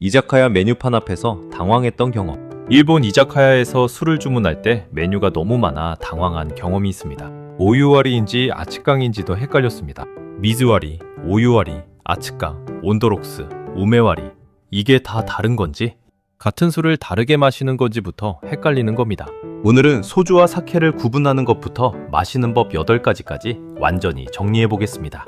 이자카야 메뉴판 앞에서 당황했던 경험. 일본 이자카야에서 술을 주문할 때 메뉴가 너무 많아 당황한 경험이 있습니다. 오유와리인지 아츠깡인지도 헷갈렸습니다. 미즈와리, 오유와리, 아츠깡, 온도록스, 우메와리. 이게 다 다른 건지, 같은 술을 다르게 마시는 건지부터 헷갈리는 겁니다. 오늘은 소주와 사케를 구분하는 것부터 마시는 법 8가지까지 완전히 정리해 보겠습니다.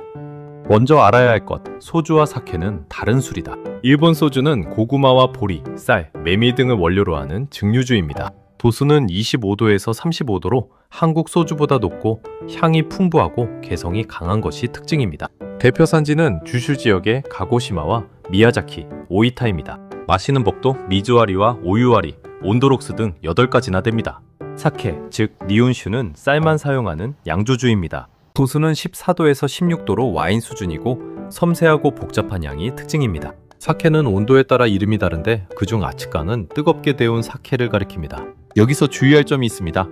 먼저 알아야 할 것, 소주와 사케는 다른 술이다. 일본 소주는 고구마와 보리, 쌀, 메밀 등을 원료로 하는 증류주입니다. 도수는 25도에서 35도로 한국 소주보다 높고 향이 풍부하고 개성이 강한 것이 특징입니다. 대표 산지는 주슈 지역의 가고시마와 미야자키, 오이타입니다. 마시는 법도 미즈와리와 오유와리, 온도록스 등 8가지나 됩니다. 사케, 즉 니온슈는 쌀만 사용하는 양조주입니다. 도수는 14도에서 16도로 와인 수준이고 섬세하고 복잡한 향이 특징입니다. 사케는 온도에 따라 이름이 다른데 그중 아츠깡은 뜨겁게 데운 사케를 가리킵니다. 여기서 주의할 점이 있습니다.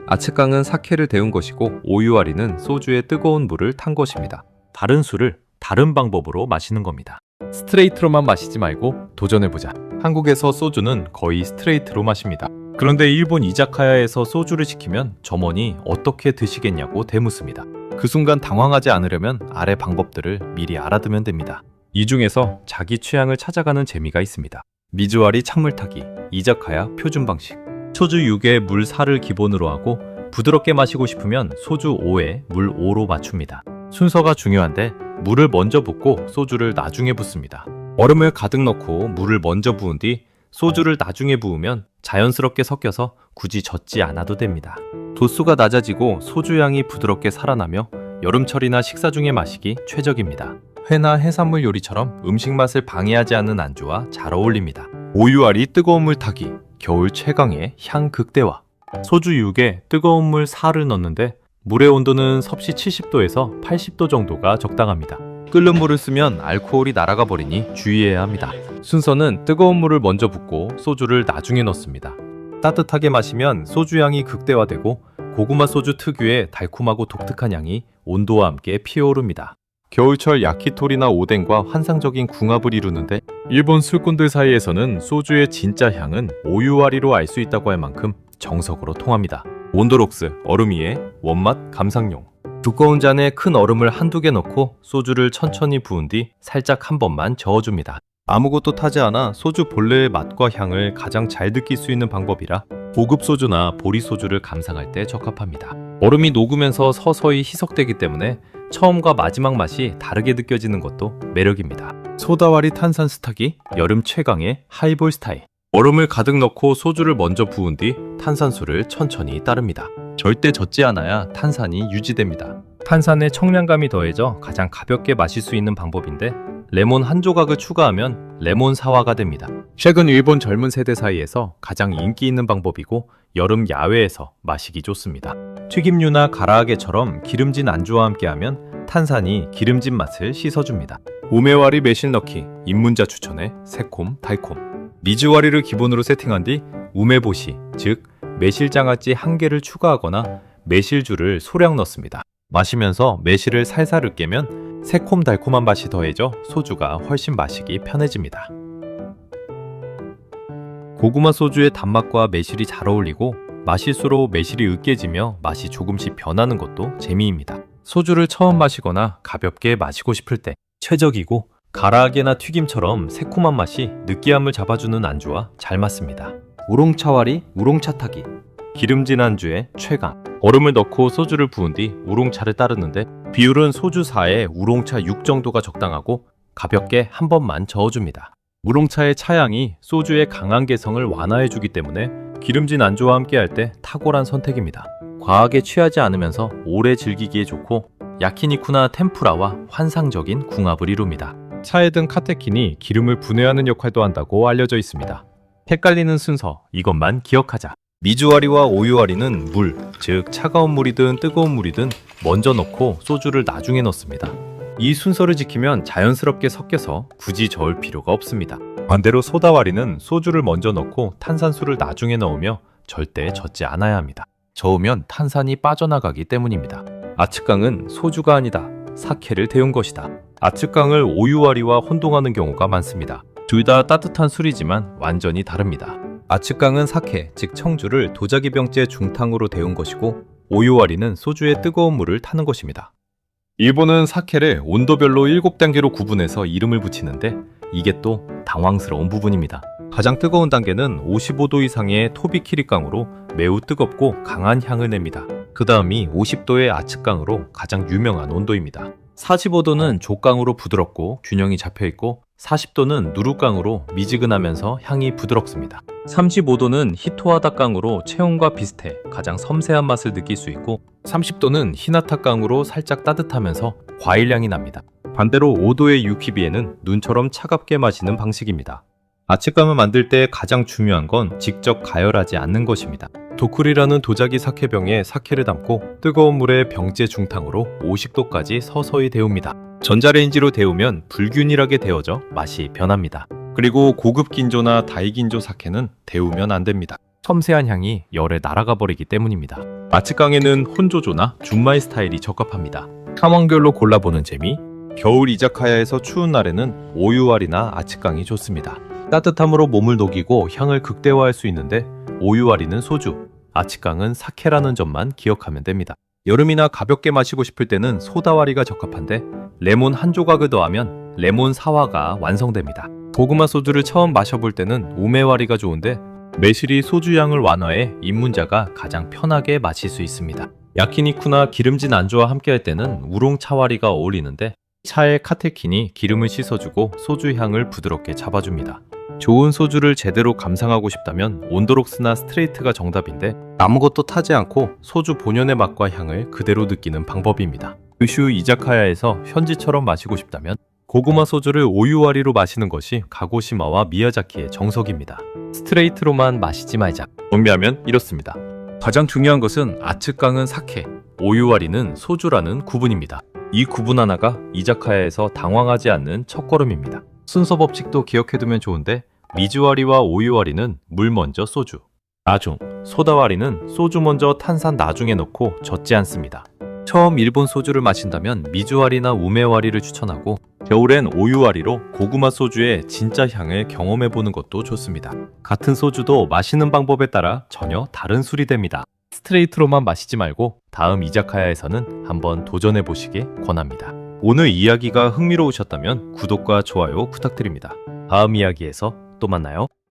아츠깡은 사케를 데운 것이고 오유와리는 소주에 뜨거운 물을 탄 것입니다. 다른 술을 다른 방법으로 마시는 겁니다. 스트레이트로만 마시지 말고 도전해보자. 한국에서 소주는 거의 스트레이트로 마십니다. 그런데 일본 이자카야에서 소주를 시키면 점원이 어떻게 드시겠냐고 대묻습니다. 그 순간 당황하지 않으려면 아래 방법들을 미리 알아두면 됩니다. 이 중에서 자기 취향을 찾아가는 재미가 있습니다. 미즈와리 찬물 타기, 이자카야 표준 방식. 소주 6에 물 4를 기본으로 하고 부드럽게 마시고 싶으면 소주 5에 물 5로 맞춥니다. 순서가 중요한데 물을 먼저 붓고 소주를 나중에 붓습니다. 얼음을 가득 넣고 물을 먼저 부은 뒤 소주를 나중에 부으면 자연스럽게 섞여서 굳이 젓지 않아도 됩니다. 도수가 낮아지고 소주 향이 부드럽게 살아나며 여름철이나 식사 중에 마시기 최적입니다. 회나 해산물 요리처럼 음식 맛을 방해하지 않는 안주와 잘 어울립니다. 오유와리 뜨거운 물 타기, 겨울 최강의 향 극대화. 소주 6에 뜨거운 물 4를 넣는데 물의 온도는 섭씨 70도에서 80도 정도가 적당합니다. 끓는 물을 쓰면 알코올이 날아가 버리니 주의해야 합니다. 순서는 뜨거운 물을 먼저 붓고 소주를 나중에 넣습니다. 따뜻하게 마시면 소주 향이 극대화되고 고구마 소주 특유의 달콤하고 독특한 향이 온도와 함께 피어오릅니다. 겨울철 야키토리나 오뎅과 환상적인 궁합을 이루는데 일본 술꾼들 사이에서는 소주의 진짜 향은 오유와리로 알 수 있다고 할 만큼 정석으로 통합니다. 온도록스, 얼음 위에 원맛 감상용. 두꺼운 잔에 큰 얼음을 한두 개 넣고 소주를 천천히 부은 뒤 살짝 한 번만 저어줍니다. 아무것도 타지 않아 소주 본래의 맛과 향을 가장 잘 느낄 수 있는 방법이라 고급 소주나 보리 소주를 감상할 때 적합합니다. 얼음이 녹으면서 서서히 희석되기 때문에 처음과 마지막 맛이 다르게 느껴지는 것도 매력입니다. 소다와리 탄산 스타기, 여름 최강의 하이볼 스타일. 얼음을 가득 넣고 소주를 먼저 부은 뒤 탄산수를 천천히 따릅니다. 절대 젖지 않아야 탄산이 유지됩니다. 탄산에 청량감이 더해져 가장 가볍게 마실 수 있는 방법인데 레몬 한 조각을 추가하면 레몬 사와가 됩니다. 최근 일본 젊은 세대 사이에서 가장 인기 있는 방법이고 여름 야외에서 마시기 좋습니다. 튀김류나 가라아게처럼 기름진 안주와 함께하면 탄산이 기름진 맛을 씻어줍니다. 우메와리 매실 넣기, 입문자 추천의 새콤 달콤. 미즈와리를 기본으로 세팅한 뒤 우메보시, 즉 매실장아찌 1개를 추가하거나 매실주를 소량 넣습니다. 마시면서 매실을 살살 으깨면 새콤달콤한 맛이 더해져 소주가 훨씬 마시기 편해집니다. 고구마 소주의 단맛과 매실이 잘 어울리고 마실수록 매실이 으깨지며 맛이 조금씩 변하는 것도 재미입니다. 소주를 처음 마시거나 가볍게 마시고 싶을 때 최적이고 가라아게나 튀김처럼 새콤한 맛이 느끼함을 잡아주는 안주와 잘 맞습니다. 우롱차와리, 우롱차 타기. 기름진 안주의 최강. 얼음을 넣고 소주를 부은 뒤 우롱차를 따르는데 비율은 소주 4에 우롱차 6 정도가 적당하고 가볍게 한 번만 저어줍니다. 우롱차의 차향이 소주의 강한 개성을 완화해주기 때문에 기름진 안주와 함께할 때 탁월한 선택입니다. 과하게 취하지 않으면서 오래 즐기기에 좋고 야키니쿠나 템푸라와 환상적인 궁합을 이룹니다. 차에 든 카테킨이 기름을 분해하는 역할도 한다고 알려져 있습니다. 헷갈리는 순서, 이것만 기억하자. 미즈와리와 오유와리는 물, 즉 차가운 물이든 뜨거운 물이든 먼저 넣고 소주를 나중에 넣습니다. 이 순서를 지키면 자연스럽게 섞여서 굳이 저을 필요가 없습니다. 반대로 소다와리는 소주를 먼저 넣고 탄산수를 나중에 넣으며 절대 젓지 않아야 합니다. 저으면 탄산이 빠져나가기 때문입니다. 아츠깡은 소주가 아니다, 사케를 데운 것이다. 아츠깡을 오유와리와 혼동하는 경우가 많습니다. 둘 다 따뜻한 술이지만 완전히 다릅니다. 아츠깡은 사케, 즉 청주를 도자기병째 중탕으로 데운 것이고 오유와리는 소주의 뜨거운 물을 타는 것입니다. 일본은 사케를 온도별로 7단계로 구분해서 이름을 붙이는데 이게 또 당황스러운 부분입니다. 가장 뜨거운 단계는 55도 이상의 토비키리깡으로 매우 뜨겁고 강한 향을 냅니다. 그 다음이 50도의 아츠깡으로 가장 유명한 온도입니다. 45도는 조깡으로 부드럽고 균형이 잡혀있고 40도는 누루깡으로 미지근하면서 향이 부드럽습니다. 35도는 히토하다깡으로 체온과 비슷해 가장 섬세한 맛을 느낄 수 있고 30도는 히나타깡으로 살짝 따뜻하면서 과일향이 납니다. 반대로 5도의 유키비에는 눈처럼 차갑게 마시는 방식입니다. 아츠깡을 만들 때 가장 중요한 건 직접 가열하지 않는 것입니다. 도쿠리라는 도자기 사케병에 사케를 담고 뜨거운 물에 병째 중탕으로 50도까지 서서히 데웁니다. 전자레인지로 데우면 불균일하게 데워져 맛이 변합니다. 그리고 고급 긴조나 다이긴조 사케는 데우면 안 됩니다. 섬세한 향이 열에 날아가 버리기 때문입니다. 아츠깡에는 혼조조나 준마이 스타일이 적합합니다. 상황별로 골라보는 재미. 겨울 이자카야에서 추운 날에는 오유와리나 아츠깡이 좋습니다. 따뜻함으로 몸을 녹이고 향을 극대화할 수 있는데 오유와리는 소주, 아츠깡은 사케라는 점만 기억하면 됩니다. 여름이나 가볍게 마시고 싶을 때는 소다와리가 적합한데 레몬 한 조각을 더하면 레몬 사와가 완성됩니다. 고구마 소주를 처음 마셔볼 때는 우메와리가 좋은데 매실이 소주 향을 완화해 입문자가 가장 편하게 마실 수 있습니다. 야키니쿠나 기름진 안주와 함께할 때는 우롱차와리가 어울리는데 차에 카테킨이 기름을 씻어주고 소주 향을 부드럽게 잡아줍니다. 좋은 소주를 제대로 감상하고 싶다면 온도록스나 스트레이트가 정답인데 아무것도 타지 않고 소주 본연의 맛과 향을 그대로 느끼는 방법입니다. 규슈 이자카야에서 현지처럼 마시고 싶다면 고구마 소주를 오유와리로 마시는 것이 가고시마와 미야자키의 정석입니다. 스트레이트로만 마시지 말자. 정리하면 이렇습니다. 가장 중요한 것은 아츠깡은 사케, 오유와리는 소주라는 구분입니다. 이 구분 하나가 이자카야에서 당황하지 않는 첫걸음입니다. 순서 법칙도 기억해두면 좋은데 미즈와리와 오유와리는 물 먼저 소주, 나중, 소다와리는 소주 먼저 탄산 나중에 넣고 젓지 않습니다. 처음 일본 소주를 마신다면 미즈와리나 우메와리를 추천하고 겨울엔 오유와리로 고구마 소주의 진짜 향을 경험해보는 것도 좋습니다. 같은 소주도 마시는 방법에 따라 전혀 다른 술이 됩니다. 스트레이트로만 마시지 말고 다음 이자카야에서는 한번 도전해보시길 권합니다. 오늘 이야기가 흥미로우셨다면 구독과 좋아요 부탁드립니다. 다음 이야기에서 또 만나요.